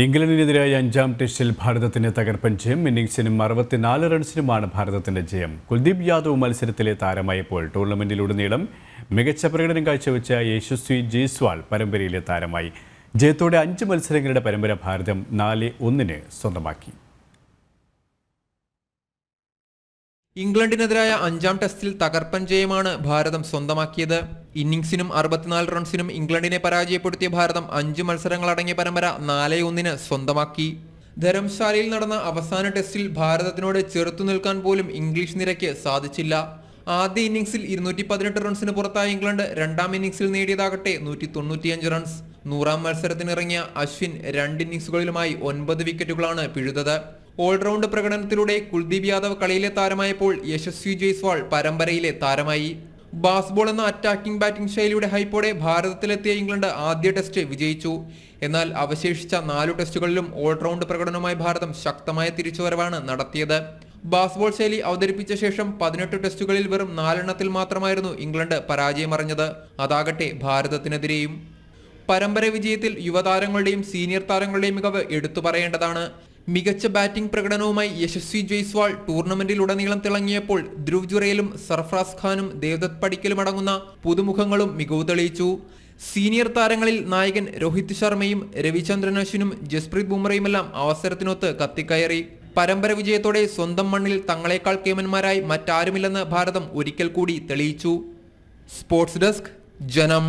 ഇംഗ്ലണ്ടിനെതിരായ അഞ്ചാം ടെസ്റ്റിൽ ഭാരതത്തിന് തകർപ്പൻ ജയം. ഇന്നിംഗ്സിനും 64 റൺസിനുമാണ് ഭാരതത്തിന്റെ ജയം. കുൽദീപ് യാദവ് മത്സരത്തിലെ താരമായപ്പോൾ ടൂർണമെന്റിലുടനീളം മികച്ച പ്രകടനം കാഴ്ചവെച്ച യശസ്വി ജയ്സ്വാൾ പരമ്പരയിലെ താരമായി. ജയത്തോടെ 5 മത്സരങ്ങളുടെ പരമ്പര ഭാരതം 4-1 സ്വന്തമാക്കി. ഇംഗ്ലണ്ടിനെതിരായ അഞ്ചാം ടെസ്റ്റിൽ തകർപ്പൻ ജയമാണ് ഭാരതം സ്വന്തമാക്കിയത്. ഇന്നിംഗ്സിനും 64 റൺസിനും ഇംഗ്ലണ്ടിനെ പരാജയപ്പെടുത്തിയ ഭാരതം 5 മത്സരങ്ങളടങ്ങിയ പരമ്പര 4-1 സ്വന്തമാക്കി. ധരംശാലയിൽ നടന്ന അവസാന ടെസ്റ്റിൽ ഭാരതത്തിനോട് ചെറുത്തു നിൽക്കാൻ പോലും ഇംഗ്ലീഷ് നിരയ്ക്ക് സാധിച്ചില്ല. ആദ്യ ഇന്നിംഗ്സിൽ 218 റൺസിന് പുറത്തായ ഇംഗ്ലണ്ട് രണ്ടാം ഇന്നിംഗ്സിൽ നേടിയതാകട്ടെ 195 റൺസ്. 100-ാം മത്സരത്തിനിറങ്ങിയ അശ്വിൻ 2 ഇന്നിംഗ്സുകളിലുമായി 9 വിക്കറ്റുകളാണ് പിഴുതത്. ഓൾറൗണ്ട് പ്രകടനത്തിലൂടെ കുൽദീപ് യാദവ് കളിയിലെ താരമായപ്പോൾ യശസ്വി ജയ്സ്വാൾ പരമ്പരയിലെ താരമായി. ബാസ്ബോൾ എന്ന അറ്റാക്കിംഗ് ബാറ്റിംഗ് ശൈലിയുടെ ഹൈപ്പോടെ ഭാരതത്തിലെത്തിയ ഇംഗ്ലണ്ട് ആദ്യ ടെസ്റ്റ് വിജയിച്ചു. എന്നാൽ അവശേഷിച്ച 4 ടെസ്റ്റുകളിലും ഓൾറൗണ്ട് പ്രകടനവുമായി ഭാരതം ശക്തമായ തിരിച്ചുവരവാണ് നടത്തിയത്. ബാസ്ബോൾ ശൈലി അവതരിപ്പിച്ച ശേഷം 18 ടെസ്റ്റുകളിൽ വെറും 4 മാത്രമായിരുന്നു ഇംഗ്ലണ്ട് പരാജയമറിഞ്ഞത്. അതാകട്ടെ ഭാരതത്തിനെതിരെയും. പരമ്പര വിജയത്തിൽ യുവതാരങ്ങളുടെയും സീനിയർ താരങ്ങളുടെയും മികവ് എടുത്തു പറയേണ്ടതാണ്. മികച്ച ബാറ്റിംഗ് പ്രകടനവുമായി യശസ്വി ജയ്സ്വാൾ ടൂർണമെന്റിലുടനീളം തിളങ്ങിയപ്പോൾ ധ്രുവ് ജുറേലും സർഫറാസ് ഖാനും ദേവദത്ത് പടിക്കലും അടങ്ങുന്ന പുതുമുഖങ്ങളും മികവ് തെളിയിച്ചു. സീനിയർ താരങ്ങളിൽ നായകൻ രോഹിത് ശർമ്മയും രവിചന്ദ്രൻ അശ്വിനും ജസ്പ്രീത് ബുംറയുമെല്ലാം അവസരത്തിനൊത്ത് കത്തിക്കയറി. പരമ്പര വിജയത്തോടെ സ്വന്തം മണ്ണിൽ തങ്ങളെക്കാൾ കേമന്മാരായി മറ്റാരുമില്ലെന്ന് ഭാരതം ഒരിക്കൽ കൂടി തെളിയിച്ചു. സ്പോർട്സ് ഡെസ്ക്, ജനം.